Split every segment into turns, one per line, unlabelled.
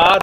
8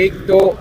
1-2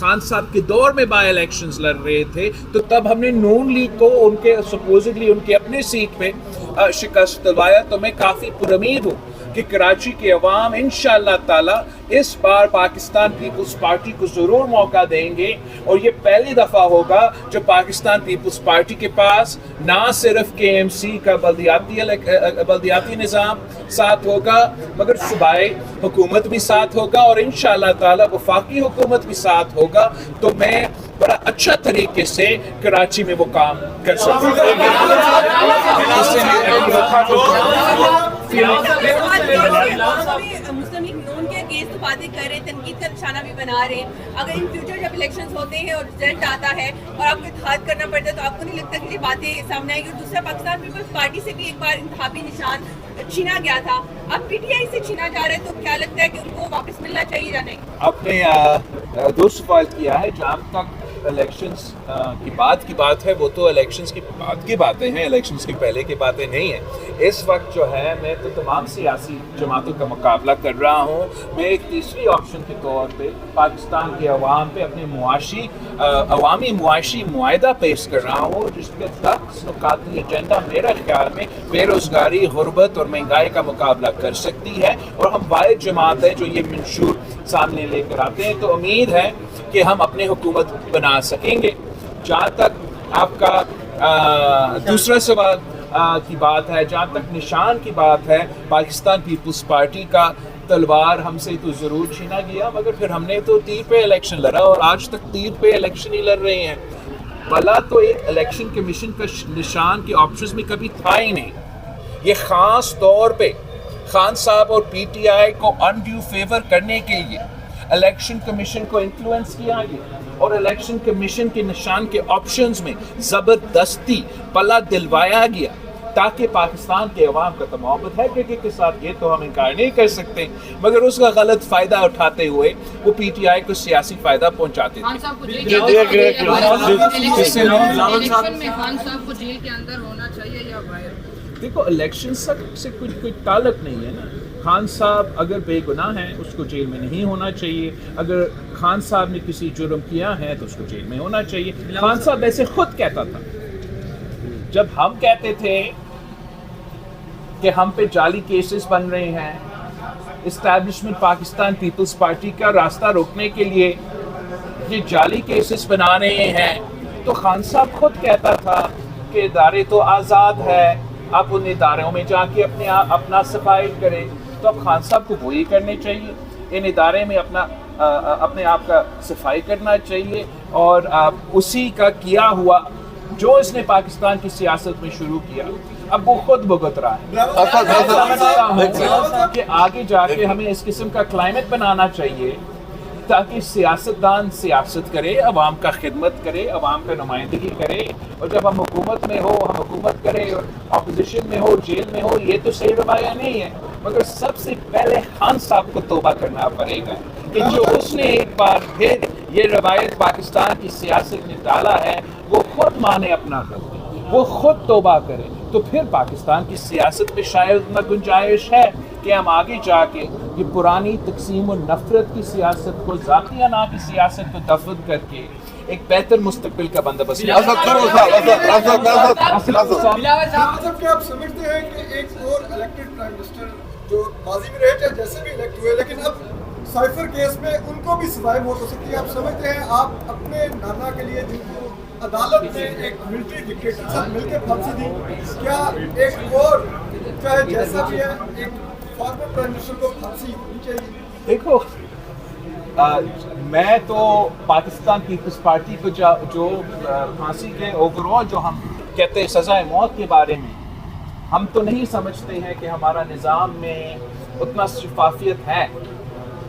خان صاحب کے دور میں بائی الیکشنز لڑ رہے تھے تو تب ہم نے نون لیگ کو ان کے سپوزڈلی ان کے اپنے سیٹ پہ شکست دلوایا. تو میں کافی پرامید ہوں کہ کراچی کے عوام انشاءاللہ تعالی اس بار پاکستان پیپلز پارٹی کو ضرور موقع دیں گے, اور یہ پہلی دفعہ ہوگا جب پاکستان پیپلز پارٹی کے پاس نہ صرف کے ایم سی کا بلدیاتی نظام ساتھ ہوگا مگر صوبائی حکومت بھی ساتھ ہوگا, اور انشاءاللہ تعالی وفاقی حکومت بھی ساتھ ہوگا. تو میں بڑا اچھا طریقے سے کراچی میں وہ کام کر سکتا
مسلم لیگ نون کے اگینسٹ تو باتیں کر رہے ہیں, تنقید کا نشانہ بھی بنا رہے ہیں. اگر ان فیوچر جب الیکشنز ہوتے ہیں اور رزلٹ آتا ہے اور آپ کو اتحاد کرنا پڑتا ہے تو آپ کو نہیں لگتا کہ یہ باتیں سامنے آئیں گی؟ اور دوسرا, پاکستان پیپلز پارٹی سے بھی ایک بار انتخابی نشان چھینا گیا تھا, اب پی ٹی آئی سے چھینا جا رہا ہے, تو کیا لگتا ہے کہ ان کو واپس ملنا چاہیے یا نہیں؟
آپ نے دو سوال کیا ہے. جہاں تک الیکشنز کی بات ہے وہ تو الیکشنز کی بعد کی باتیں ہیں, الیکشنز کی پہلے کی باتیں نہیں ہیں. اس وقت جو ہے میں تو تمام سیاسی جماعتوں کا مقابلہ کر رہا ہوں. میں ایک تیسری آپشن کے طور پہ پاکستان کے عوام پہ اپنے عوامی معاشی معاہدہ پیش کر رہا ہوں, جس کے 10 نکاتی ایجنڈا میرا خیال میں بے روزگاری, غربت اور مہنگائی کا مقابلہ کر سکتی ہے, اور ہم واحد جماعت ہے جو یہ منشور سامنے لے کر آتے ہیں. تو امید ہے کہ ہم اپنے حکومت بنا سکیں گے. جہاں تک آپ کا دوسرا سوال کی بات ہے, جہاں تک نشان کی بات ہے, پاکستان پیپلز پارٹی کا تلوار ہم سے تو ضرور چھینا گیا, مگر پھر ہم نے تو تیر پہ الیکشن لڑا, اور آج تک تیر پہ الیکشن ہی لڑ رہے ہیں. بلا تو ایک الیکشن کمیشن کا نشان کے آپشنز میں کبھی تھا ہی نہیں. یہ خاص طور پہ خان صاحب اور پی ٹی آئی کو انڈیو فیور کرنے کے لیے الیکشن کمیشن کو انفلوئنس کیا گیا, اور الیکشن کمیشن کے نشان کے آپشنز میں زبردستی پلہ دلوایا گیا تاکہ پاکستان کے عوام کا تو محبت ہے کے ساتھ, یہ تو ہم انکار نہیں کر سکتے, مگر اس کا غلط فائدہ اٹھاتے ہوئے وہ پی ٹی آئی کو سیاسی فائدہ پہنچاتے تھے. دیکھو الیکشن سے کوئی تعلق نہیں ہے نا. خان صاحب اگر بے گناہ ہیں اس کو جیل میں نہیں ہونا چاہیے, اگر خان صاحب نے کسی جرم کیا ہے تو اس کو جیل میں ہونا چاہیے. خان صاحب ایسے خود کہتا تھا, جب ہم کہتے تھے کہ ہم پہ جعلی کیسز بن رہے ہیں, اسٹیبلشمنٹ پاکستان پیپلز پارٹی کا راستہ روکنے کے لیے یہ جعلی کیسز بنا رہے ہیں, تو خان صاحب خود کہتا تھا کہ ادارے تو آزاد ہے, آپ ان اداروں میں جا کے اپنا صفائی کریں. تو اب خان صاحب کو وہی کرنے چاہیے, ان ادارے میں اپنے آپ کا صفائی کرنا چاہیے, اور اسی کا کیا ہوا جو اس نے پاکستان کی سیاست میں شروع کیا اب وہ خود بھگت رہا ہے. کہ آگے جا کے ہمیں اس قسم کا کلائمیٹ بنانا چاہیے تاکہ سیاستدان سیاست کرے, عوام کا خدمت کرے, عوام کا نمائندگی کرے, اور جب ہم حکومت میں ہو ہم حکومت کرے, اور اپوزیشن میں ہو جیل میں ہو. یہ تو صحیح رویہ نہیں ہے, مگر سب سے پہلے خان صاحب کو توبہ کرنا پڑے گا کہ جو اس نے ایک بار پھر یہ روایت پاکستان کی سیاست میں ڈالا ہے وہ خود مانے اپنا غلطی, وہ خود توبہ کرے, تو پھر پاکستان کی سیاست میں شاید اتنا گنجائش ہے کہ ہم آگے جا کے یہ پرانی تقسیم و نفرت کی سیاست کو, ذاتی انا کی سیاست کو دفن کر کے ایک بہتر مستقبل کا بندوبست
کیا آپ سمجھتے ہیں کہ ایک اور الیکٹڈ پرائم منسٹر جو ماضی میں رہے جیسے بھی الیکٹ ہوئے لیکن اب سائفر کیس میں ان کو بھی سزائیں موت ہو سکتی ہے, آپ سمجھتے ہیں آپ اپنے نانا کے لیے جن کو عدالت نے ایک ملٹری ڈکٹیٹر ساتھ مل کے پھانسی دی, کیا ایک اور چاہے جیسا بھی ہے ایک فارمر پرائم منسٹر کو پھانسی ہونی چاہیے؟
دیکھو میں تو پاکستان پیپلز پارٹی کو جو پھانسی کے اوور آل جو ہم کہتے ہیں سزائے موت کے بارے میں, ہم تو نہیں سمجھتے ہیں کہ ہمارا نظام میں اتنا شفافیت ہے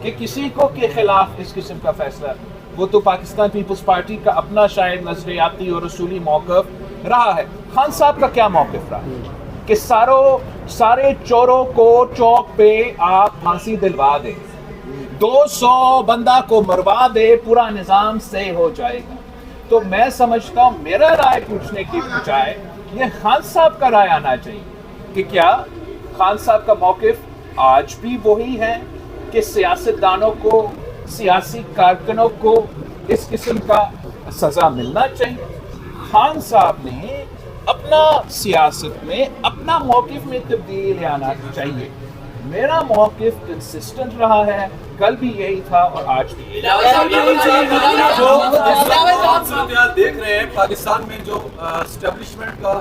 کہ کسی کو کے خلاف اس قسم کا فیصلہ, وہ تو پاکستان پیپلز پارٹی کا اپنا شاید نظریاتی اور اصولی موقف رہا ہے. خان صاحب کا کیا موقف رہا کہ سارے چوروں کو چوک پہ آپ پھانسی دلوا دیں, 200 بندہ کو مروا دے, پورا نظام صحیح ہو جائے گا. تو میں سمجھتا ہوں میرا رائے پوچھنے کی بجائے یہ خان صاحب کا رائے آنا چاہیے کہ کیا خان صاحب کا موقف آج بھی وہی ہے کہ سیاستدانوں کو, سیاسی کارکنوں کو اس قسم کا سزا ملنا چاہیے. خان صاحب نے اپنا سیاست میں اپنا موقف میں تبدیلی آنا چاہیے. میرا موقف کنسسٹنٹ رہا ہے, کل بھی یہی تھا اور آج بھی.
دیکھ رہے ہیں پاکستان میں جو اسٹیبلشمنٹ کا